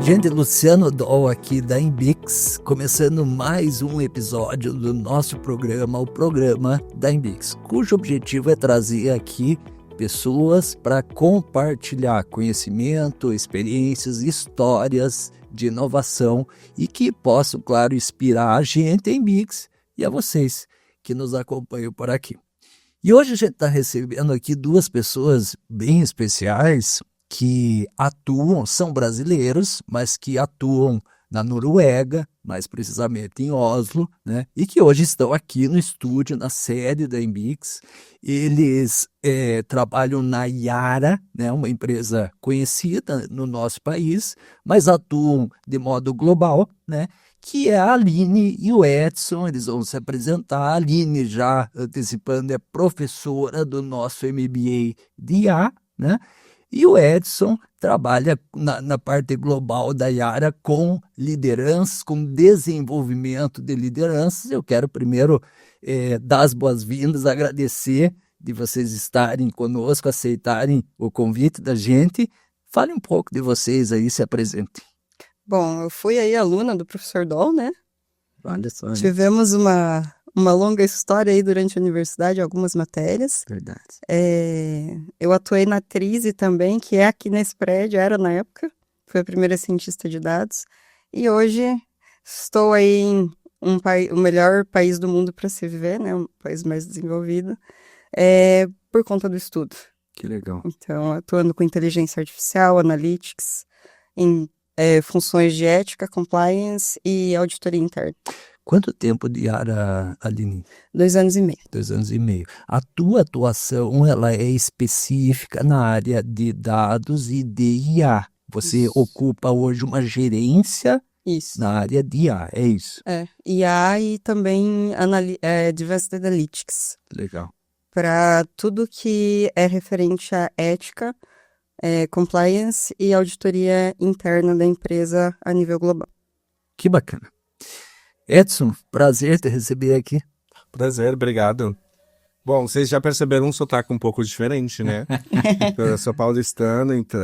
Gente, Luciano Doll aqui da Embix, começando mais um episódio do nosso programa, o programa da Embix, cujo objetivo é trazer aqui pessoas para compartilhar conhecimento, experiências, histórias de inovação e que possam, claro, inspirar a gente em Embix e a vocês que nos acompanham por aqui. E hoje a gente está recebendo aqui duas pessoas bem especiais que atuam, são brasileiros, mas que atuam na Noruega, mais precisamente em Oslo, né? E que hoje estão aqui no estúdio, na sede da Embix. Eles trabalham na Yara, né? Uma empresa conhecida no nosso país, mas atuam de modo global, né? Que é a Aline e o Edson. Eles vão se apresentar. A Aline, já antecipando, é professora do nosso MBA de IA, né? E o Edson trabalha na parte global da Yara com lideranças, com desenvolvimento de lideranças. Eu quero primeiro dar as boas-vindas, agradecer de vocês estarem conosco, aceitarem o convite da gente. Fale um pouco de vocês aí, se apresentem. Bom, eu fui aí aluna do professor Doll, né? Olha só. Tivemos uma longa história aí durante a universidade, algumas matérias. Verdade. Eu atuei na Trise também, que é aqui nesse prédio, era na época. Fui a primeira cientista de dados. E hoje estou aí em o melhor país do mundo para se viver, né? Um país mais desenvolvido, por conta do estudo. Que legal. Então, atuando com inteligência artificial, analytics, em funções de ética, compliance e auditoria interna. Quanto tempo de Yara, Aline? 2 anos e meio. 2 anos e meio. A tua atuação, ela é específica na área de dados e de IA. Você Isso. ocupa hoje uma gerência Isso. na área de IA, é isso? IA e também Advanced Analytics. Legal. Para tudo que é referente à ética, compliance e auditoria interna da empresa a nível global. Que bacana. Edson, prazer te receber aqui. Prazer, obrigado. Bom, vocês já perceberam um sotaque um pouco diferente, né? Eu sou paulistano, então,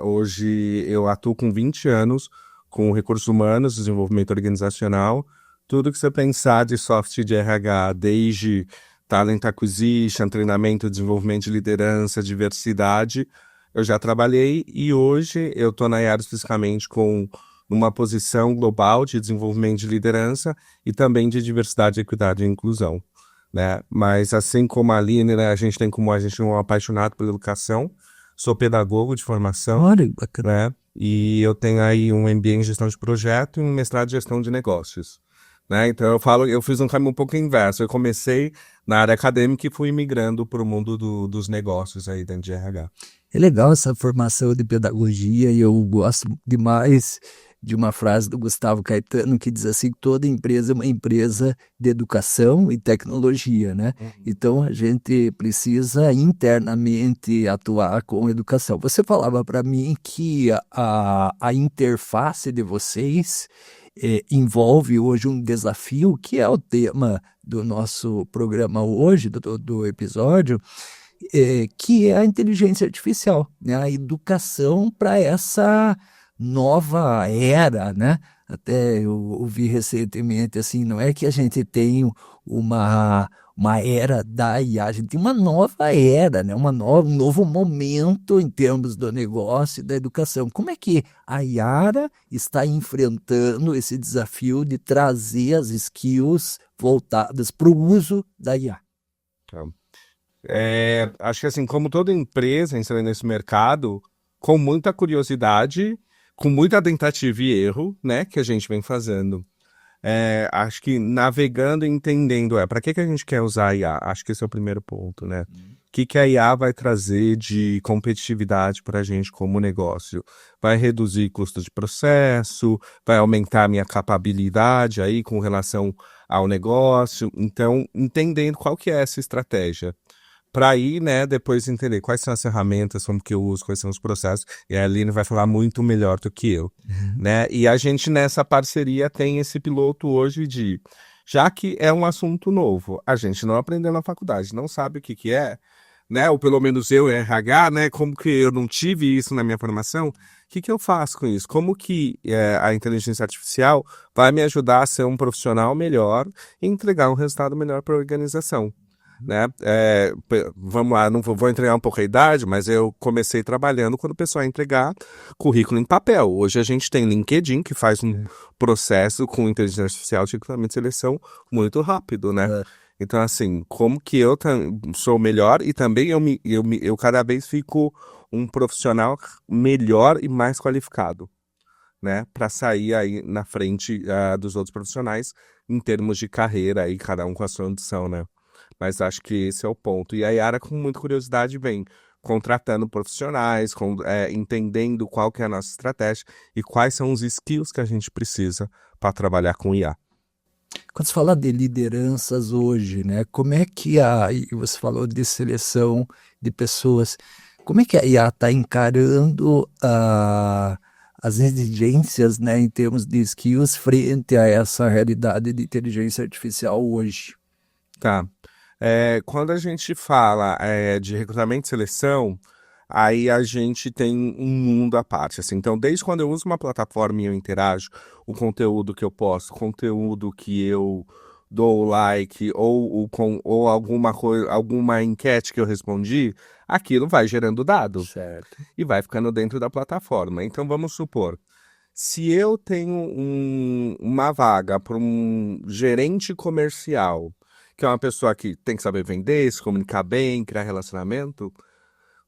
hoje eu atuo com 20 anos com recursos humanos, desenvolvimento organizacional, tudo que você pensar de soft de RH, desde talent acquisition, treinamento, desenvolvimento de liderança, diversidade, eu já trabalhei e hoje eu estou na Yara especificamente com uma posição global de desenvolvimento de liderança e também de diversidade, equidade e inclusão, né? Mas assim como a Aline, né, a gente é um apaixonado pela educação, sou pedagogo de formação, Olha, bacana. né? E eu tenho aí um MBA em gestão de projeto e um mestrado de gestão de negócios, né? Então eu fiz um caminho um pouco inverso, eu comecei na área acadêmica e fui migrando para o mundo dos negócios aí dentro de RH. É legal essa formação de pedagogia e eu gosto demais de uma frase do Gustavo Caetano que diz assim: toda empresa é uma empresa de educação e tecnologia, né? Então a gente precisa internamente atuar com educação. Você falava para mim que a interface de vocês envolve hoje um desafio, que é o tema do nosso programa hoje, do episódio, que é a inteligência artificial, né? A educação para essa nova era, né? Até eu ouvi recentemente assim, não é que a gente tem uma era da IA, a gente tem uma nova era, né? Um novo momento em termos do negócio e da educação. Como é que a Yara está enfrentando esse desafio de trazer as skills voltadas para o uso da IA? Acho que assim, como toda empresa entrando nesse mercado, com muita curiosidade, com muita tentativa e erro, né, que a gente vem fazendo. Acho que navegando e entendendo, para que a gente quer usar a IA? Acho que esse é o primeiro ponto, né? O que a IA vai trazer de competitividade para a gente como negócio? Vai reduzir custos de processo, vai aumentar a minha capabilidade aí com relação ao negócio. Então, entendendo qual que é essa estratégia. Para aí, né, depois entender quais são as ferramentas, como que eu uso, quais são os processos, e a Aline vai falar muito melhor do que eu, né? E a gente nessa parceria tem esse piloto hoje de, já que é um assunto novo, a gente não aprendeu na faculdade, não sabe o que é, né? Ou pelo menos eu, RH, né? Como que eu não tive isso na minha formação, que eu faço com isso? Como que a inteligência artificial vai me ajudar a ser um profissional melhor e entregar um resultado melhor para a organização? Né? Vamos lá, não vou entregar um pouco a idade, mas eu comecei trabalhando quando o pessoal ia entregar currículo em papel. Hoje a gente tem LinkedIn, que faz um processo com inteligência artificial de recrutamento e seleção muito rápido, né? Então, assim, como que eu sou melhor e também eu cada vez fico um profissional melhor e mais qualificado, né? Para sair aí na frente dos outros profissionais em termos de carreira, aí cada um com a sua ambição, né? Mas acho que esse é o ponto. E a Yara, com muita curiosidade, vem contratando profissionais, entendendo qual que é a nossa estratégia e quais são os skills que a gente precisa para trabalhar com IA. Quando você fala de lideranças hoje, né? Como é que e você falou de seleção de pessoas, como é que a IA está encarando as exigências, né, em termos de skills frente a essa realidade de inteligência artificial hoje? Tá. Quando a gente fala de recrutamento e seleção, aí a gente tem um mundo à parte. Assim. Então, desde quando eu uso uma plataforma e eu interajo, o conteúdo que eu posto, o conteúdo que eu dou like, ou alguma coisa, alguma enquete que eu respondi, aquilo vai gerando dado. Certo. E vai ficando dentro da plataforma. Então, vamos supor, se eu tenho uma vaga para um gerente comercial, que é uma pessoa que tem que saber vender, se comunicar bem, criar relacionamento,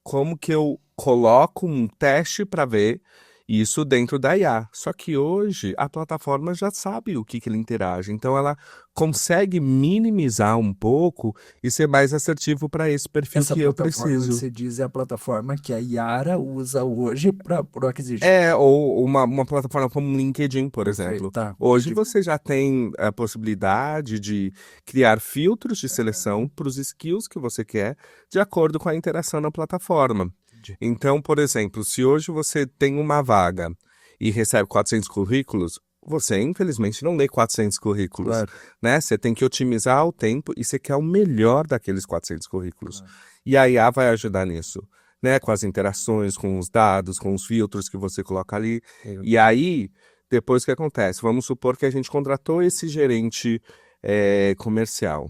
como que eu coloco um teste para ver isso dentro da IA? Só que hoje a plataforma já sabe o que ele interage, então ela consegue minimizar um pouco e ser mais assertivo para esse perfil Essa que eu plataforma que preciso. você diz é a plataforma que a Yara usa hoje para o Acquisition. Ou uma plataforma como o LinkedIn, por exemplo. Tá. Hoje você já tem a possibilidade de criar filtros de seleção para os skills que você quer, de acordo com a interação na plataforma. Então, por exemplo, se hoje você tem uma vaga e recebe 400 currículos, você, infelizmente, não lê 400 currículos, Claro. né? Você tem que otimizar o tempo e você quer o melhor daqueles 400 currículos. E a IA vai ajudar nisso, né? Com as interações, com os dados, com os filtros que você coloca ali. E aí, depois o que acontece? Vamos supor que a gente contratou esse gerente comercial.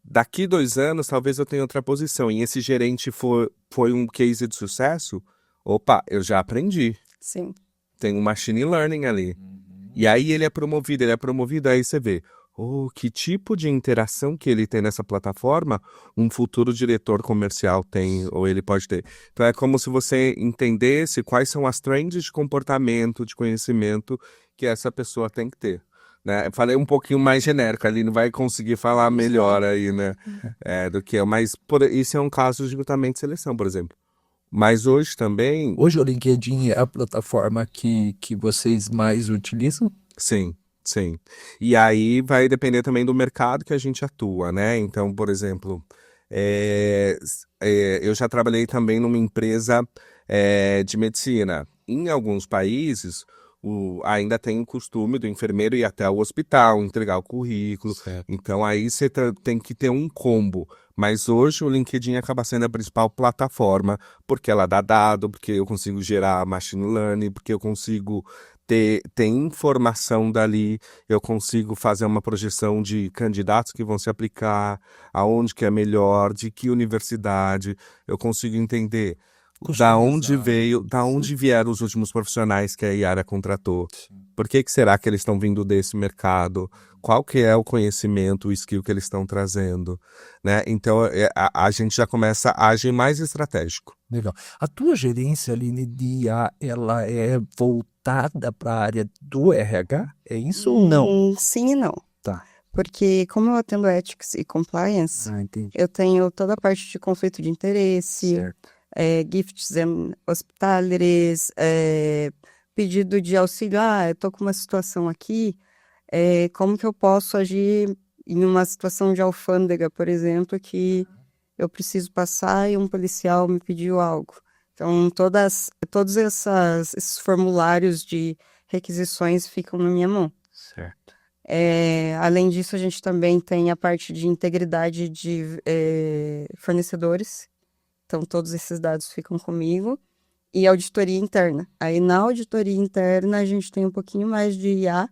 Daqui 2 anos, talvez eu tenha outra posição. E esse gerente foi um case de sucesso. Opa, eu já aprendi. Sim. Tem um machine learning ali. E aí ele é promovido, aí você vê, que tipo de interação que ele tem nessa plataforma, um futuro diretor comercial tem, ou ele pode ter. Então é como se você entendesse quais são as trends de comportamento, de conhecimento que essa pessoa tem que ter. Né? Eu falei um pouquinho mais genérico, ali não vai conseguir falar melhor aí, né? Do que eu, mas isso é um caso de recrutamento e seleção, por exemplo. Mas hoje também, Hoje o LinkedIn é a plataforma que vocês mais utilizam? sim. Sim. E aí vai depender também do mercado que a gente atua, né? Então, por exemplo, eu já trabalhei também numa empresa de medicina. Em alguns países, ainda tem o costume do enfermeiro ir até o hospital, entregar o currículo. Certo. Então, aí você tem que ter um combo. Mas hoje o LinkedIn acaba sendo a principal plataforma, porque ela dá dado, porque eu consigo gerar machine learning, porque eu consigo ter informação dali, eu consigo fazer uma projeção de candidatos que vão se aplicar, aonde que é melhor, de que universidade, eu consigo entender da onde vieram os últimos profissionais que a Yara contratou. Por que será que eles estão vindo desse mercado? Qual que é o conhecimento, o skill que eles estão trazendo? Né? Então, a gente já começa a agir mais estratégico. Legal. A tua gerência, Aline, de IA, ela é voltada para a área do RH? É isso ou não? Sim e não. Tá. Porque como eu atendo ethics e compliance, Entendi. eu tenho toda a parte de conflito de interesse, Certo. gifts and hospitalities, pedido de auxílio. Eu tô com uma situação aqui, como que eu posso agir em uma situação de alfândega, por exemplo, que eu preciso passar e um policial me pediu algo. Então, todos esses formulários de requisições ficam na minha mão. Certo. Além disso, a gente também tem a parte de integridade de fornecedores. Então, todos esses dados ficam comigo. e auditoria interna. Aí na auditoria interna a gente tem um pouquinho mais de IA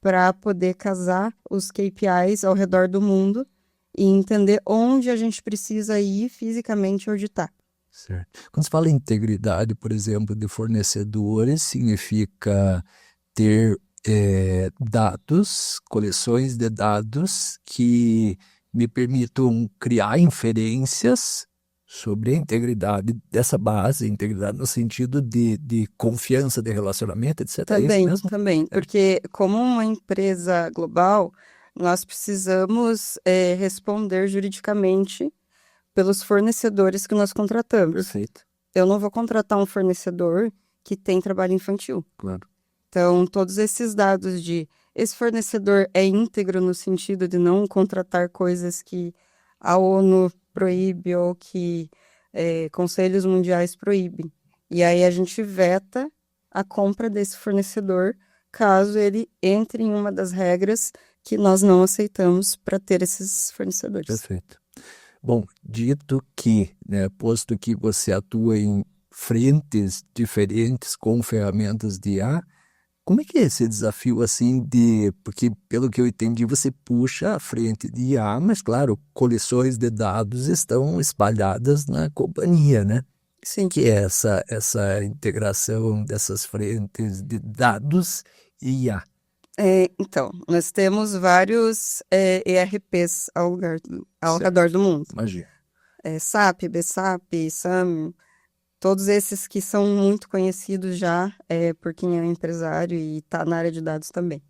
para poder casar os KPIs ao redor do mundo e entender onde a gente precisa ir fisicamente auditar. Certo. Quando se fala em integridade, por exemplo, de fornecedores, significa ter dados, coleções de dados que me permitam criar inferências sobre a integridade dessa base, integridade no sentido de confiança, de relacionamento, etc. É isso Também, mesmo? também, porque como uma empresa global, nós precisamos responder juridicamente pelos fornecedores que nós contratamos. Perfeito, Eu não vou contratar um fornecedor que tem trabalho infantil. claro. Então, todos esses dados de esse fornecedor é íntegro no sentido de não contratar coisas que a ONU proíbe ou que conselhos mundiais proíbem. E aí a gente veta a compra desse fornecedor caso ele entre em uma das regras que nós não aceitamos para ter esses fornecedores. Perfeito. Bom, dito que, né, posto que você atua em frentes diferentes com ferramentas de IA, como é que é esse desafio assim porque pelo que eu entendi você puxa a frente de IA, mas claro, coleções de dados estão espalhadas na companhia, né? Sim. Que é essa integração dessas frentes de dados e IA. Então, nós temos vários ERPs ao redor do mundo. Imagina. SAP, BSAP, SAM, todos esses que são muito conhecidos já por quem é empresário e está na área de dados também.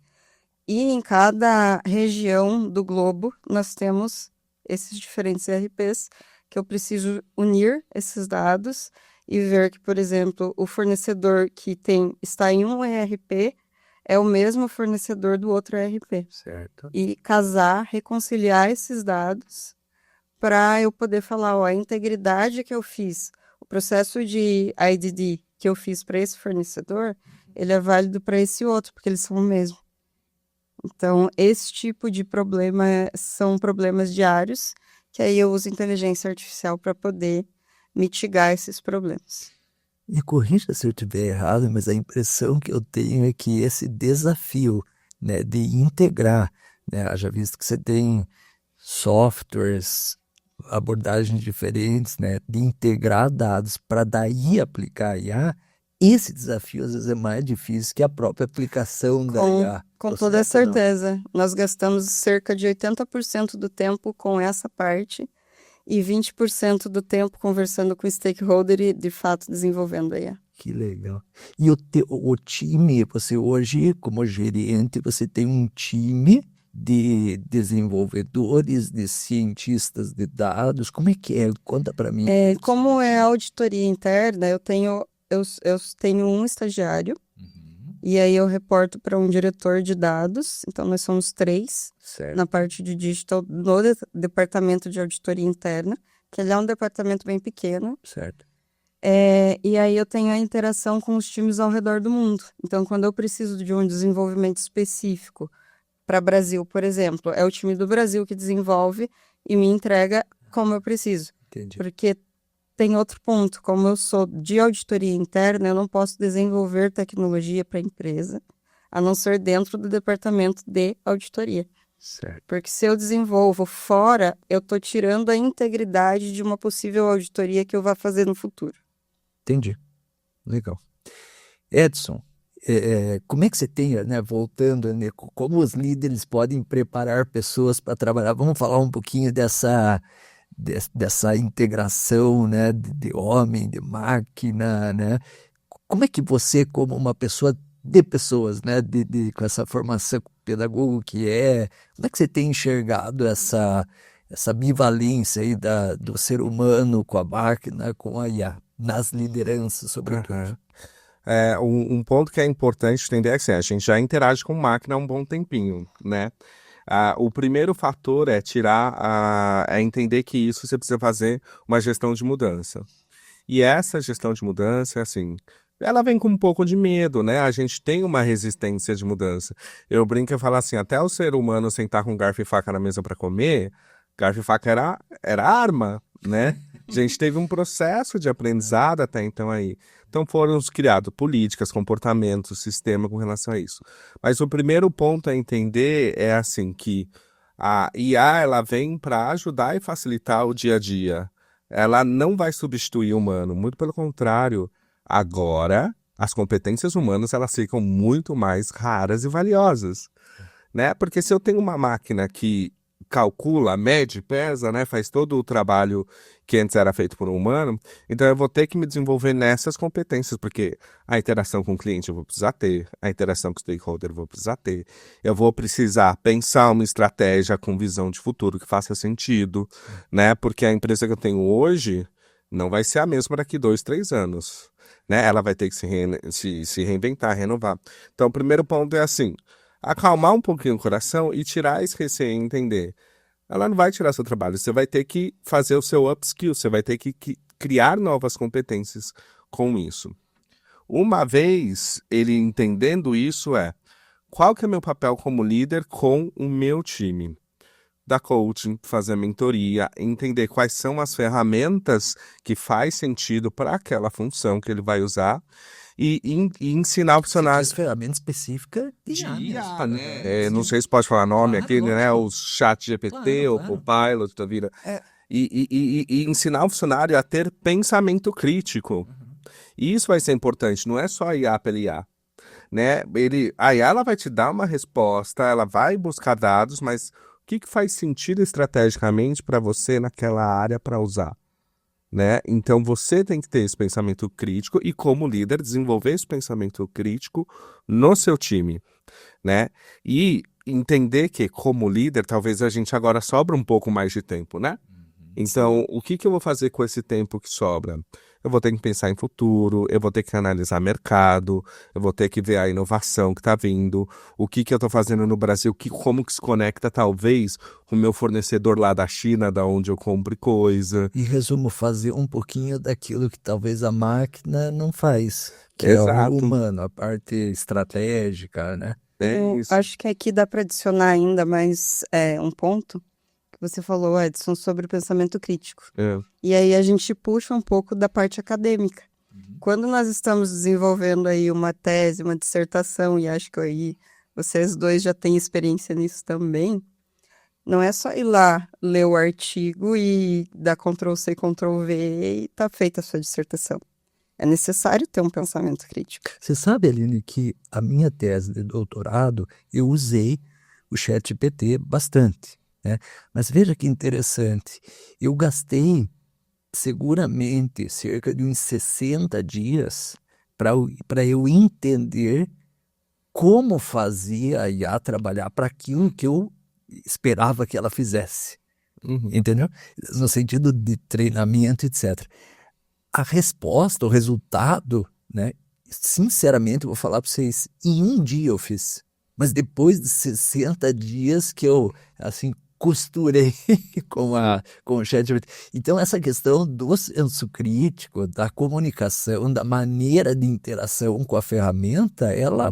E em cada região do globo, nós temos esses diferentes ERPs que eu preciso unir esses dados e ver que, por exemplo, o fornecedor que está em um ERP é o mesmo fornecedor do outro ERP. Certo. E casar, reconciliar esses dados para eu poder falar, ó, a integridade que eu fiz, o processo de IDD que eu fiz para esse fornecedor, ele é válido para esse outro, porque eles são o mesmo. Então, esse tipo de problema são problemas diários, que aí eu uso inteligência artificial para poder mitigar esses problemas. Me corrija se eu estiver errado, mas a impressão que eu tenho é que esse desafio, né, de integrar, né, haja visto que você tem softwares, abordagens diferentes, né, de integrar dados para daí aplicar IA, esse desafio às vezes é mais difícil que a própria aplicação da IA. Com Tô toda certo ou não? certeza. Nós gastamos cerca de 80% do tempo com essa parte e 20% do tempo conversando com o stakeholder e, de fato, desenvolvendo a IA. Que legal. E o time, você hoje, como gerente, você tem um time de desenvolvedores, de cientistas de dados. Como é que é? Conta para mim. Como é auditoria interna, eu tenho um estagiário e aí eu reporto para um diretor de dados. Então, nós somos 3 Certo. na parte de digital no departamento de auditoria interna, que ele é um departamento bem pequeno. Certo. E aí eu tenho a interação com os times ao redor do mundo. Então, quando eu preciso de um desenvolvimento específico para Brasil, por exemplo, é o time do Brasil que desenvolve e me entrega como eu preciso. Entendi. Porque tem outro ponto, como eu sou de auditoria interna, eu não posso desenvolver tecnologia para a empresa, a não ser dentro do departamento de auditoria. Certo. Porque se eu desenvolvo fora, eu estou tirando a integridade de uma possível auditoria que eu vá fazer no futuro. Entendi. Legal. Edson, como é que você tem, né, voltando, né, como os líderes podem preparar pessoas para trabalhar? Vamos falar um pouquinho dessa integração, né, de homem, de máquina, né? Como é que você, como uma pessoa de pessoas, né, com essa formação pedagogo como é que você tem enxergado essa bivalência aí do ser humano com a máquina, com a IA, nas lideranças, sobretudo? Um ponto que é importante entender é que assim, a gente já interage com máquina há um bom tempinho, né? O primeiro fator é entender que isso você precisa fazer uma gestão de mudança. E essa gestão de mudança, assim, ela vem com um pouco de medo, né? A gente tem uma resistência de mudança. Eu brinco e falo assim, até o ser humano sentar com garfo e faca na mesa para comer, garfo e faca era arma, né? A gente teve um processo de aprendizado até então aí. Então foram criadas políticas, comportamentos, sistema com relação a isso. Mas o primeiro ponto a entender é assim que a IA ela vem para ajudar e facilitar o dia a dia. Ela não vai substituir o humano, muito pelo contrário. Agora, as competências humanas elas ficam muito mais raras e valiosas, né? Porque se eu tenho uma máquina que calcula, mede, pesa, né? Faz todo o trabalho que antes era feito por um humano, então eu vou ter que me desenvolver nessas competências, porque a interação com o cliente eu vou precisar ter, a interação com o stakeholder eu vou precisar ter, eu vou precisar pensar uma estratégia com visão de futuro que faça sentido, né? Porque a empresa que eu tenho hoje não vai ser a mesma daqui 2, 3 anos, né? Ela vai ter que se reinventar, renovar. Então, o primeiro ponto é assim, acalmar um pouquinho o coração e tirar esse receio e entender. Ela não vai tirar seu trabalho, você vai ter que fazer o seu upskill, você vai ter que criar novas competências com isso. Uma vez ele entendendo isso qual que é meu papel como líder com o meu time? Dar coaching, fazer a mentoria, entender quais são as ferramentas que faz sentido para aquela função que ele vai usar e ensinar o funcionário. As ferramentas específicas de IA, né? Não sei se pode falar nome Claro, aqui, né? lógico. O chat GPT, Claro. o Copilot da vida. É. E ensinar o funcionário a ter pensamento crítico. E isso vai ser importante, não é só IA pela IA. Né? A IA ela vai te dar uma resposta, ela vai buscar dados, mas o que faz sentido estrategicamente para você naquela área para usar? Né? Então você tem que ter esse pensamento crítico e como líder desenvolver esse pensamento crítico no seu time, né? E entender que como líder talvez a gente agora sobra um pouco mais de tempo, né? Então o que eu vou fazer com esse tempo que sobra? Eu vou ter que pensar em futuro, eu vou ter que analisar mercado, eu vou ter que ver a inovação que está vindo, o que eu estou fazendo no Brasil, como que se conecta talvez com o meu fornecedor lá da China, da onde eu compro coisa. Em resumo, fazer um pouquinho daquilo que talvez a máquina não faz, que é o humano, a parte estratégica, né? Eu Isso. acho que aqui dá para adicionar ainda mais um ponto que você falou, Edson, sobre o pensamento crítico. E aí a gente puxa um pouco da parte acadêmica. Quando nós estamos desenvolvendo aí uma tese, uma dissertação, e acho que aí vocês dois já têm experiência nisso também, não é só ir lá ler o artigo e dar Ctrl+C, Ctrl+V e tá feita a sua dissertação. É necessário ter um pensamento crítico. Você sabe, Aline, que a minha tese de doutorado, eu usei o ChatGPT bastante, né? Mas veja que interessante, eu gastei seguramente cerca de uns 60 dias para eu entender como fazia a IA trabalhar para aquilo que eu esperava que ela fizesse, entendeu? No sentido de treinamento, etc. A resposta, o resultado, né? Sinceramente, eu vou falar para vocês, em um dia eu fiz. Mas depois de 60 dias que eu, assim, costurei com o ChatGPT. Então, essa questão do senso crítico, da comunicação, da maneira de interação com a ferramenta, ela,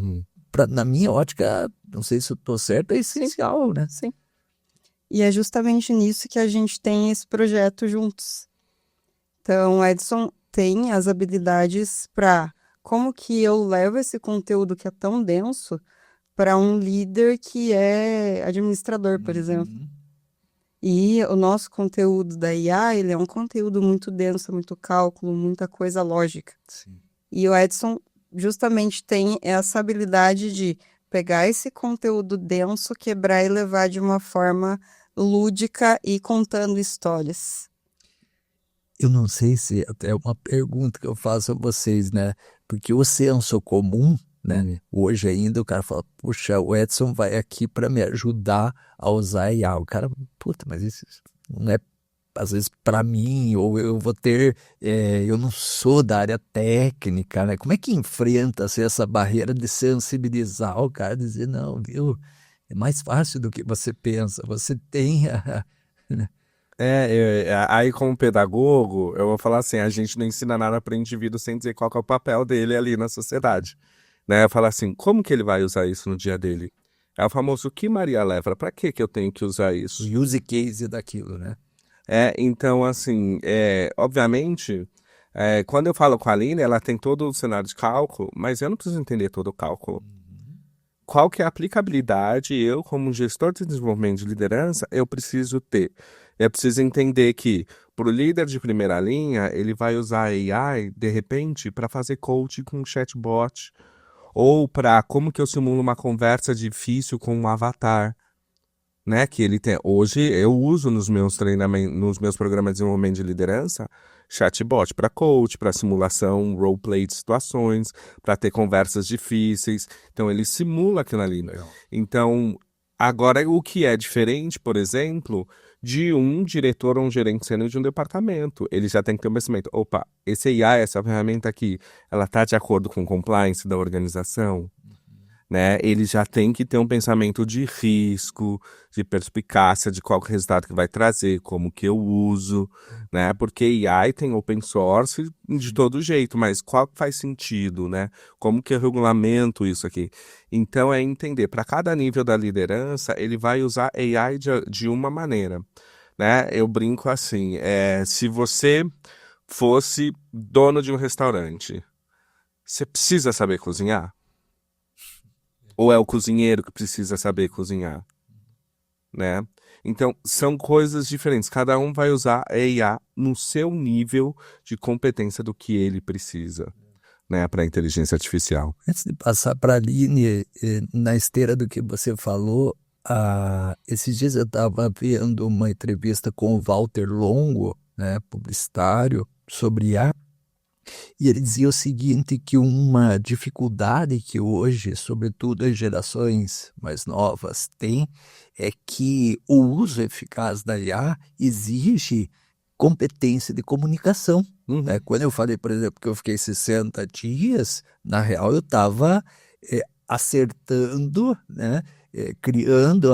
na minha ótica, não sei se eu estou certo, é essencial, né? Sim. E é justamente nisso que a gente tem esse projeto juntos. Então, o Edson tem as habilidades para como que eu levo esse conteúdo que é tão denso para um líder que é administrador, por exemplo. E o nosso conteúdo da IA, ele é um conteúdo muito denso, muito cálculo, muita coisa lógica. Sim. E o Edson justamente tem essa habilidade de pegar esse conteúdo denso, quebrar e levar de uma forma lúdica e contando histórias. Eu não sei se é uma pergunta que eu faço a vocês, né? Porque o senso comum, né? Hoje ainda o cara fala, puxa, o Edson vai aqui para me ajudar a usar a IA. O cara, puta, mas isso não é, às vezes, para mim, ou eu vou ter, eu não sou da área técnica, né? Como é que enfrenta-se essa barreira de sensibilizar o cara, dizer, não, viu? É mais fácil do que você pensa, você tem a... Aí como pedagogo, eu vou falar assim, a gente não ensina nada para o indivíduo sem dizer qual que é o papel dele ali na sociedade. Né? Eu falo assim, como que ele vai usar isso no dia dele? É o famoso, o que Maria leva? Para que eu tenho que usar isso? O use case daquilo, né? Então, assim, obviamente, quando eu falo com a Aline, ela tem todo o cenário de cálculo, mas eu não preciso entender todo o cálculo. Qual que é a aplicabilidade, eu, como gestor de desenvolvimento de liderança, eu preciso ter? Eu preciso entender que, para o líder de primeira linha, ele vai usar a AI, de repente, para fazer coaching com um chatbot, ou para como que eu simulo uma conversa difícil com um avatar, né? Que ele tem. Hoje eu uso nos meus treinamentos, nos meus programas de desenvolvimento de liderança, chatbot para coach, para simulação, roleplay de situações, para ter conversas difíceis. Então ele simula aquilo ali. Legal. Então, agora o que é diferente, por exemplo, de um diretor ou um gerente sênior de um departamento, ele já tem que ter um pensamento, opa, esse AI, essa ferramenta aqui, ela está de acordo com o compliance da organização? Né? Ele já tem que ter um pensamento de risco, de perspicácia, de qual que é o resultado que vai trazer, como que eu uso, né? Porque AI tem open source de todo jeito, mas qual que faz sentido, né? Como que eu regulamento isso aqui? Então é entender, para cada nível da liderança, ele vai usar AI de uma maneira, né? Eu brinco assim, se você fosse dono de um restaurante, você precisa saber cozinhar? Ou é o cozinheiro que precisa saber cozinhar, né? Então, são coisas diferentes. Cada um vai usar a IA no seu nível de competência do que ele precisa, né, para a inteligência artificial. Antes de passar para a Aline, na esteira do que você falou, esses dias eu estava vendo uma entrevista com o Walter Longo, né, publicitário, sobre IA, e ele dizia o seguinte, que uma dificuldade que hoje, sobretudo as gerações mais novas, têm, é que o uso eficaz da IA exige competência de comunicação. Né? Quando eu falei, por exemplo, que eu fiquei 60 dias, na real eu estava acertando, né? Criando,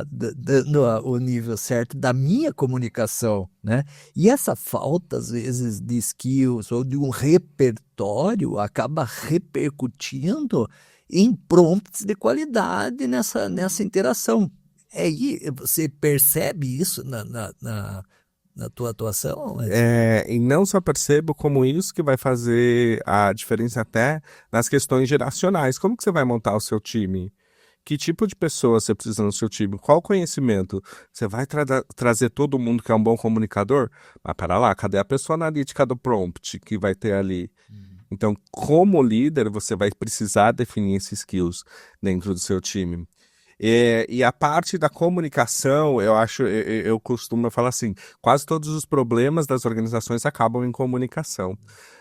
dando o nível certo da minha comunicação, né? E essa falta, às vezes, de skills ou de um repertório acaba repercutindo em prompts de qualidade nessa interação. Aí você percebe isso na tua atuação? E não só percebo como isso que vai fazer a diferença até nas questões geracionais. Como que você vai montar o seu time? Que tipo de pessoa você precisa no seu time? Qual conhecimento? Você vai trazer todo mundo que é um bom comunicador? Mas pera lá, cadê a pessoa analítica do prompt que vai ter ali? Então, como líder, você vai precisar definir esses skills dentro do seu time. E a parte da comunicação, eu costumo falar assim, quase todos os problemas das organizações acabam em comunicação,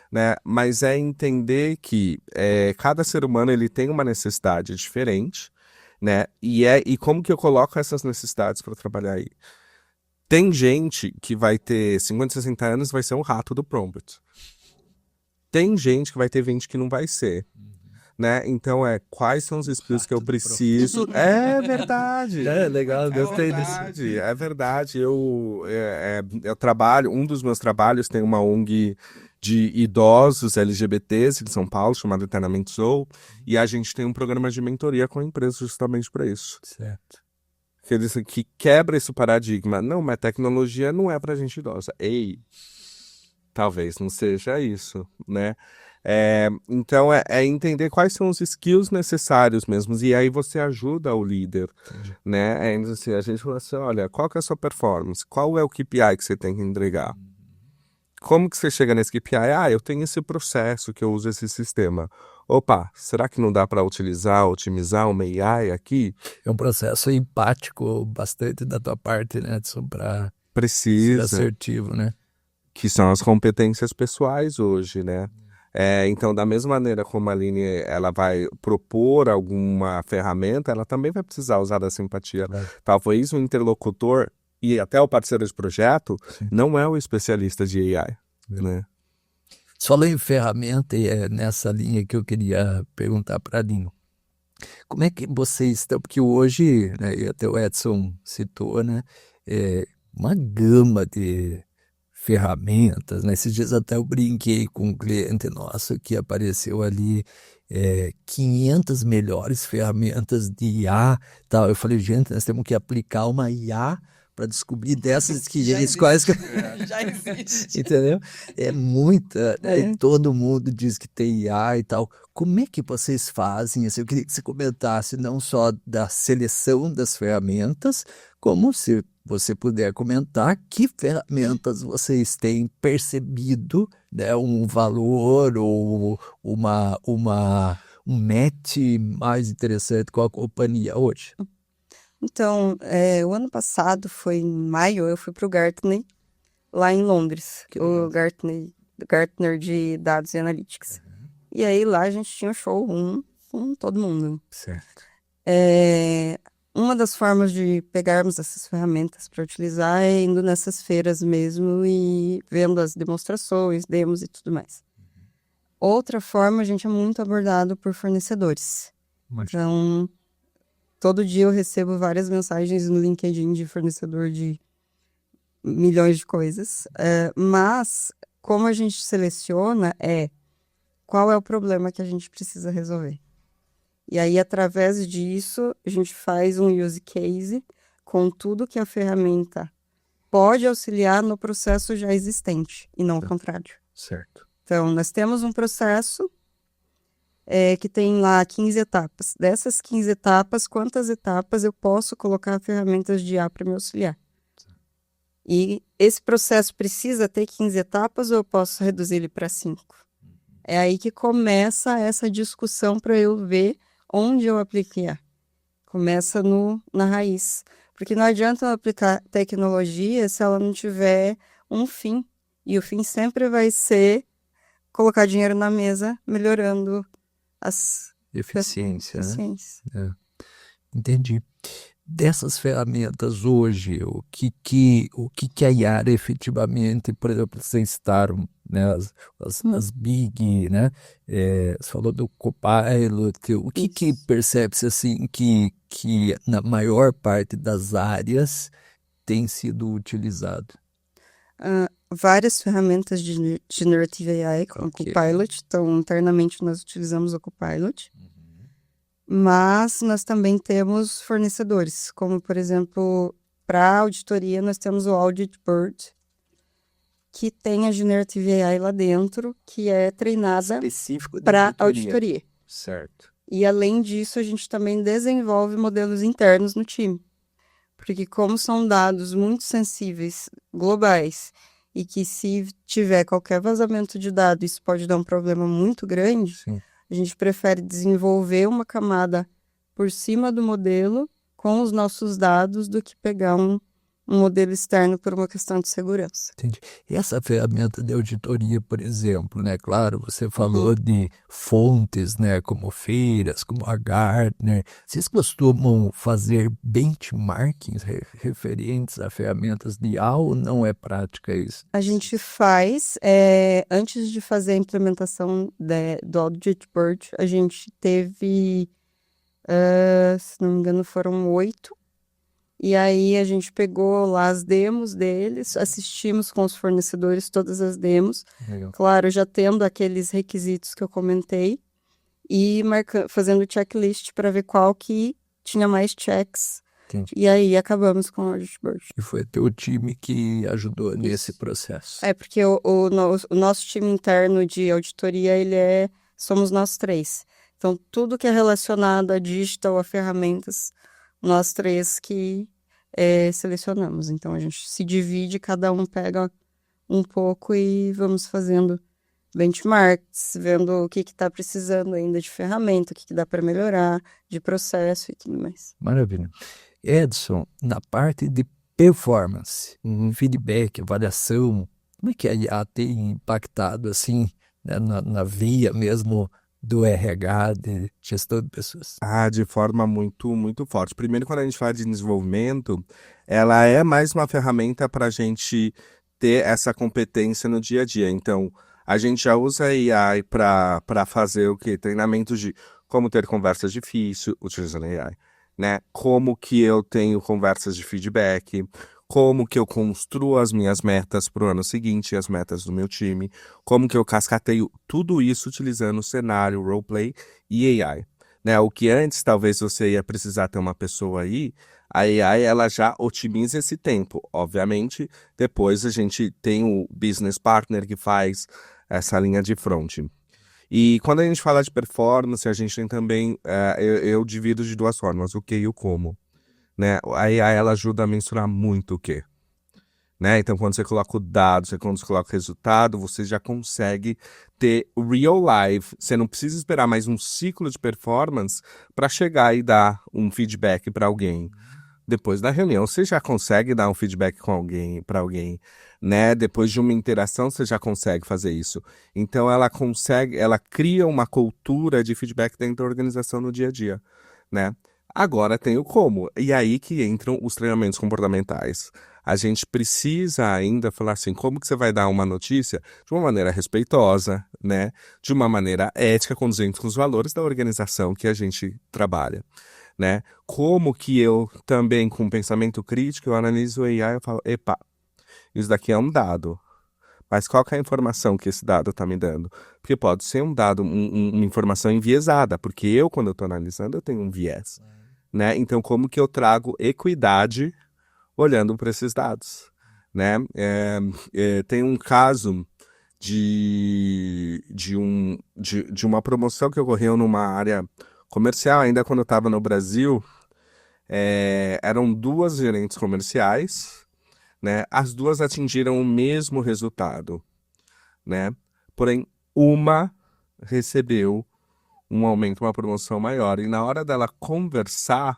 né? Mas é entender que cada ser humano ele tem uma necessidade diferente, né? E como que eu coloco essas necessidades para trabalhar aí? Tem gente que vai ter 50, 60 anos e vai ser um rato do prompt. Tem gente que vai ter 20 que não vai ser. Né? Então, quais são os skills que eu preciso? É verdade. É legal, gostei disso. É verdade. Eu trabalho, um dos meus trabalhos tem uma ONG de idosos LGBTs de São Paulo, chamado Eternamente Sou, e a gente tem um programa de mentoria com empresas justamente para isso. Certo. Que quebra esse paradigma. Não, mas tecnologia não é para gente idosa. Ei, talvez não seja isso, né? Então é entender quais são os skills necessários mesmo, e aí você ajuda o líder, né? Assim, a gente fala assim, olha, qual que é a sua performance? Qual é o KPI que você tem que entregar? Como que você chega nesse KPI? Eu tenho esse processo que eu uso esse sistema. Opa, será que não dá para otimizar uma AI aqui? É um processo empático bastante da tua parte, né, Edson, para ser assertivo, né? Que são as competências pessoais hoje, né? Então, da mesma maneira como a Aline ela vai propor alguma ferramenta, ela também vai precisar usar da simpatia. Talvez o interlocutor e até o parceiro de projeto não é o especialista de AI, né? Você falou em ferramenta e é nessa linha que eu queria perguntar para a Aline. Como é que vocês estão? Porque hoje, né, e até o Edson citou, né, uma gama de ferramentas, né? Esses dias até eu brinquei com um cliente nosso que apareceu ali 500 melhores ferramentas de IA, tal. Eu falei, gente, nós temos que aplicar uma IA para descobrir dessas que Já eles quase que... Já existe. Entendeu? É muita, né? É. E todo mundo diz que tem IA e tal. Como é que vocês fazem? Assim, eu queria que você comentasse não só da seleção das ferramentas, como se você puder comentar que ferramentas vocês têm percebido, né, um valor ou um match mais interessante com a companhia hoje. Então, o ano passado, foi em maio, eu fui para o Gartner, lá em Londres. Que O legal. Gartner de Dados e Analytics. E aí lá a gente tinha um showroom com todo mundo. Certo. Uma das formas de pegarmos essas ferramentas para utilizar é indo nessas feiras mesmo e vendo as demonstrações, demos e tudo mais. Outra forma, a gente é muito abordado por fornecedores. Então, todo dia eu recebo várias mensagens no LinkedIn de fornecedor de milhões de coisas. Mas, como a gente seleciona, qual é o problema que a gente precisa resolver. E aí, através disso, a gente faz um use case com tudo que a ferramenta pode auxiliar no processo já existente, e não o contrário. Certo. Então, nós temos um processo que tem lá 15 etapas. Dessas 15 etapas, quantas etapas eu posso colocar ferramentas de IA para me auxiliar? E esse processo precisa ter 15 etapas ou eu posso reduzir ele para 5? É aí que começa essa discussão para eu ver onde eu aplico IA. Começa na raiz. Porque não adianta eu aplicar tecnologia se ela não tiver um fim. E o fim sempre vai ser colocar dinheiro na mesa, melhorando as Eficiência, né? eficiências. Entendi. Dessas ferramentas hoje, o que a Yara efetivamente, por exemplo, vocês citaram, né, as big, né? Você falou do Copilot, o que Isso. percebe-se assim que na maior parte das áreas tem sido utilizado? Várias ferramentas de Generative AI, como o Ok. Copilot. Então, internamente, nós utilizamos o Copilot. Mas nós também temos fornecedores, como, por exemplo, para auditoria, nós temos o Audit Bird, que tem a Generative AI lá dentro, que é treinada Específico da para auditoria. Certo. E, além disso, a gente também desenvolve modelos internos no time. Porque como são dados muito sensíveis, globais, e que se tiver qualquer vazamento de dados, isso pode dar um problema muito grande, Sim. a gente prefere desenvolver uma camada por cima do modelo com os nossos dados do que pegar um modelo externo por uma questão de segurança. Entendi. E essa ferramenta de auditoria, por exemplo, né? Claro, você falou de fontes, né? Como feiras, como a Gartner. Vocês costumam fazer benchmarkings referentes a ferramentas de IA ou não é prática isso? A gente faz, antes de fazer a implementação do Audit Bird, a gente teve, se não me engano, foram 8. E aí a gente pegou lá as demos deles, assistimos com os fornecedores todas as demos. Legal. Claro, já tendo aqueles requisitos que eu comentei e fazendo checklist para ver qual que tinha mais checks. Entendi. E aí acabamos com o Audit Bird. E foi teu time que ajudou nesse processo. Porque o nosso time interno de auditoria, somos nós 3. Então, tudo que é relacionado a digital, a ferramentas, nós 3 que selecionamos. Então, a gente se divide, cada um pega um pouco e vamos fazendo benchmarks, vendo o que está precisando ainda de ferramenta, o que dá para melhorar, de processo e tudo mais. Maravilha. Edson, na parte de performance, feedback, avaliação, como é que a IA tem impactado assim, né, na via mesmo do RH, de gestão de pessoas? De forma muito, muito forte. Primeiro, quando a gente fala de desenvolvimento, ela é mais uma ferramenta para a gente ter essa competência no dia a dia. Então, a gente já usa a AI para fazer o quê? Treinamentos de como ter conversas difíceis utilizando a AI, né? Como que eu tenho conversas de feedback, como que eu construo as minhas metas para o ano seguinte, as metas do meu time, como que eu cascateio tudo isso utilizando cenário, roleplay e AI. né? O que antes talvez você ia precisar ter uma pessoa aí, a AI ela já otimiza esse tempo. Obviamente, depois a gente tem o business partner que faz essa linha de front. E quando a gente fala de performance, a gente tem também, eu divido de duas formas, o que e o como, né? A AI ela ajuda a mensurar muito o que, né? Então, quando você coloca o dado, quando você coloca o resultado, você já consegue ter real life. Você não precisa esperar mais um ciclo de performance para chegar e dar um feedback para alguém. Depois da reunião, você já consegue dar um feedback com alguém, para alguém, né? Depois de uma interação, você já consegue fazer isso. Então, ela cria uma cultura de feedback dentro da organização no dia a dia, né? Agora tem o como. E aí que entram os treinamentos comportamentais. A gente precisa ainda falar assim, como que você vai dar uma notícia de uma maneira respeitosa, né? De uma maneira ética, condizente com os valores da organização que a gente trabalha, né? Como que eu também, com pensamento crítico, eu analiso o AI e falo, epa, isso daqui é um dado. Mas qual que é a informação que esse dado está me dando? Porque pode ser um dado, uma informação enviesada, porque eu, quando eu estou analisando, eu tenho um viés, né? Então, como que eu trago equidade olhando para esses dados, né? Tem um caso de uma promoção que ocorreu numa área comercial, ainda quando eu estava no Brasil, eram duas gerentes comerciais, né? As duas atingiram o mesmo resultado, né? Porém, uma recebeu um aumento, uma promoção maior. E na hora dela conversar,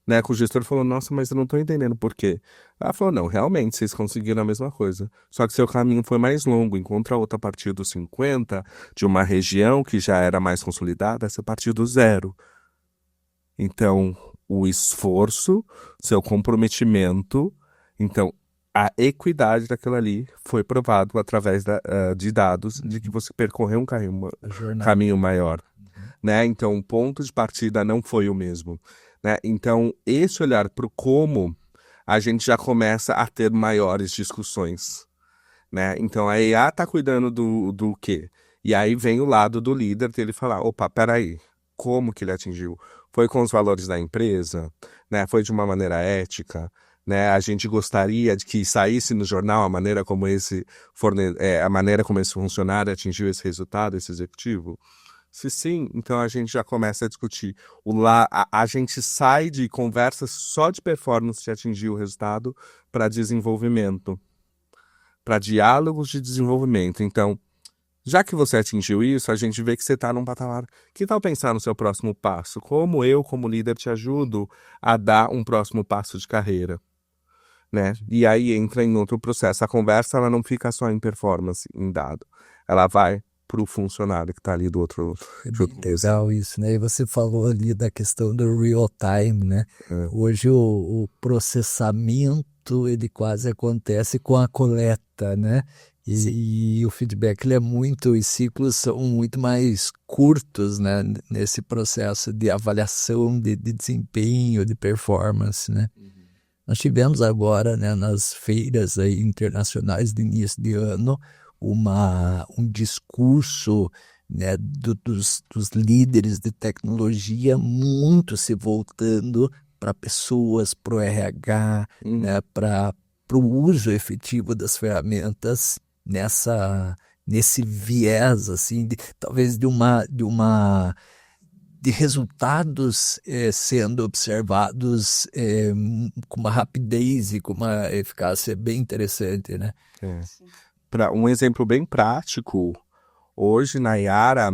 né, com o gestor, falou, nossa, mas eu não estou entendendo por quê. Ela falou, não, realmente, vocês conseguiram a mesma coisa. Só que seu caminho foi mais longo. Enquanto a outra partiu dos 50, de uma região que já era mais consolidada, você partiu do zero. Então, o esforço, seu comprometimento, então, a equidade daquilo ali foi provado através de dados de que você percorreu um caminho maior, né? Então, o ponto de partida não foi o mesmo, né? Então, esse olhar para o como, a gente já começa a ter maiores discussões, né? Então, a IA está cuidando do quê? E aí vem o lado do líder dele falar, opa, peraí, como que ele atingiu? Foi com os valores da empresa, né? Foi de uma maneira ética, né? A gente gostaria de que saísse no jornal a maneira como esse funcionário atingiu esse resultado, esse executivo. Se sim, então a gente já começa a discutir. A gente sai de conversas só de performance de atingir o resultado para desenvolvimento, para diálogos de desenvolvimento. Então, já que você atingiu isso, a gente vê que você está num patamar. Que tal pensar no seu próximo passo? Como eu, como líder, te ajudo a dar um próximo passo de carreira, né? E aí entra em outro processo. A conversa ela não fica só em performance, em dado. Ela vai para o funcionário que está ali do outro. É bem legal isso, né? E você falou ali da questão do real time, né? Hoje o processamento ele quase acontece com a coleta, né? E o feedback ele os ciclos são muito mais curtos, né? Nesse processo de avaliação de desempenho, de performance, né? Nós tivemos agora, né, nas feiras aí internacionais de início de ano, um discurso, né, dos líderes de tecnologia muito se voltando para pessoas, para o RH, né, para o uso efetivo das ferramentas nesse viés, assim, talvez de resultados sendo observados com uma rapidez e com uma eficácia bem interessante, né? Para um exemplo bem prático, hoje na Yara,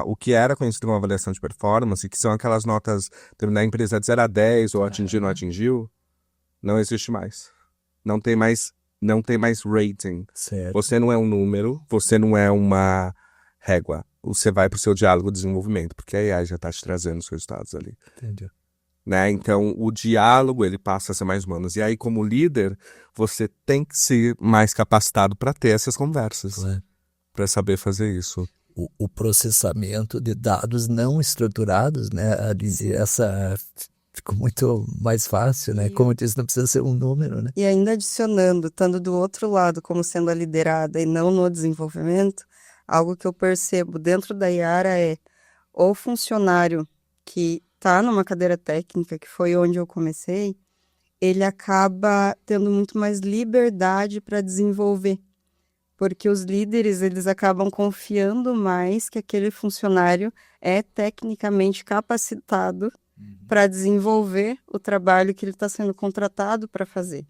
o que era conhecido como avaliação de performance, que são aquelas notas da empresa de 0 a 10, ou atingiu, não atingiu, não existe mais. Não tem mais rating. Certo. Você não é um número, você não é uma régua. Você vai para o seu diálogo de desenvolvimento, porque a AI já está te trazendo os resultados ali. Entendi. Né? Então, o diálogo ele passa a ser mais humano. E aí, como líder, você tem que ser mais capacitado para ter essas conversas, para saber fazer isso. O processamento de dados não estruturados, né? Essa ficou muito mais fácil, né? Como eu disse, não precisa ser um número, né? E ainda adicionando, estando do outro lado, como sendo a liderada e não no desenvolvimento, algo que eu percebo dentro da Yara é o funcionário que está numa cadeira técnica, que foi onde eu comecei, ele acaba tendo muito mais liberdade para desenvolver, porque os líderes eles acabam confiando mais que aquele funcionário é tecnicamente capacitado para desenvolver o trabalho que ele está sendo contratado para fazer.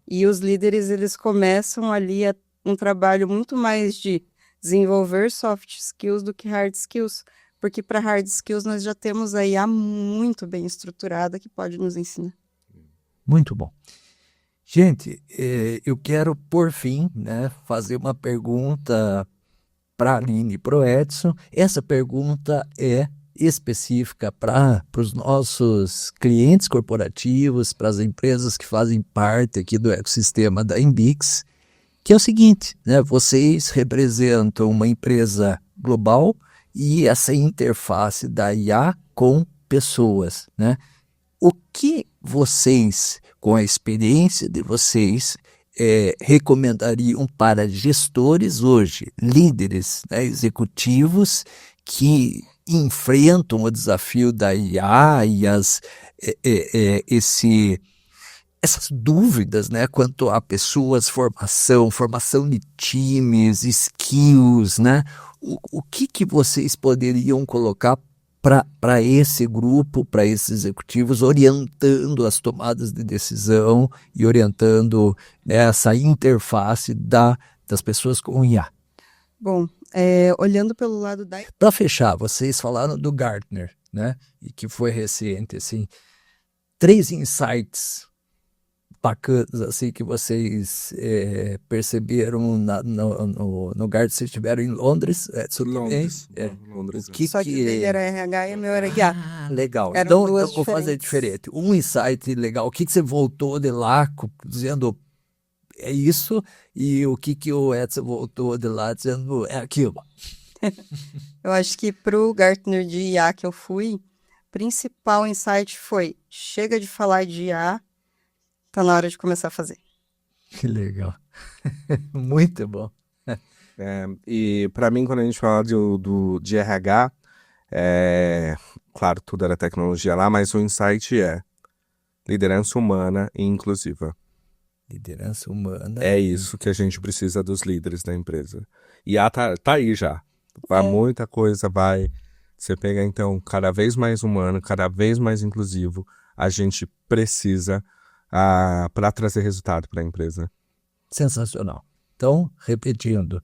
E os líderes eles começam ali um trabalho muito mais de desenvolver soft skills do que hard skills, porque para hard skills nós já temos a IA muito bem estruturada que pode nos ensinar. Muito bom. Gente, eu quero, por fim, né, fazer uma pergunta para a Aline e para o Edson. Essa pergunta é específica para os nossos clientes corporativos, para as empresas que fazem parte aqui do ecossistema da Embix, que é o seguinte, né, vocês representam uma empresa global e essa interface da IA com pessoas, né? O que vocês, com a experiência de vocês, recomendariam para gestores hoje, líderes, né, executivos que enfrentam o desafio da IA e essas dúvidas, né, quanto a pessoas, formação de times, skills, né? O que vocês poderiam colocar para esse grupo, para esses executivos, orientando as tomadas de decisão e orientando essa interface das pessoas com IA? Bom, olhando pelo lado da... Para fechar, vocês falaram do Gartner, né? E que foi recente, assim, 3 insights bacanas assim, que vocês perceberam no Gartner. Vocês estiveram em Londres? Londres. Londres. Só que dele era RH e meu era IA. Ah, legal. Eram Então duas vou fazer diferentes. diferente. Um insight legal. O que você voltou de lá dizendo é isso, e o que o Edson voltou de lá dizendo é aquilo? Eu acho que para o Gartner de IA que eu fui, o principal insight foi: chega de falar de IA, tá na hora de começar a fazer. Que legal. Muito bom. E para mim, quando a gente fala de RH, claro, tudo era tecnologia lá, mas o insight é liderança humana e inclusiva. Liderança humana. É isso que a gente precisa dos líderes da empresa. E tá aí já. Muita coisa vai. Você pega, então, cada vez mais humano, cada vez mais inclusivo. A gente precisa para trazer resultado para a empresa. Sensacional. Então, repetindo,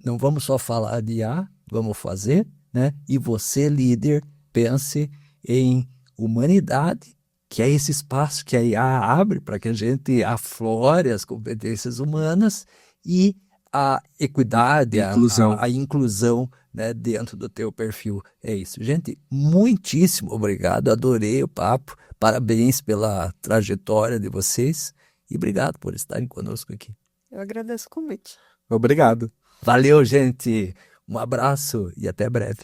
não vamos só falar de IA, vamos fazer, né? E você, líder, pense em humanidade, que é esse espaço que a IA abre para que a gente aflore as competências humanas, e a equidade, a inclusão, né, dentro do teu perfil. É isso. Gente, muitíssimo obrigado, adorei o papo, parabéns pela trajetória de vocês e obrigado por estarem conosco aqui. Eu agradeço o convite. Obrigado. Valeu, gente. Um abraço e até breve.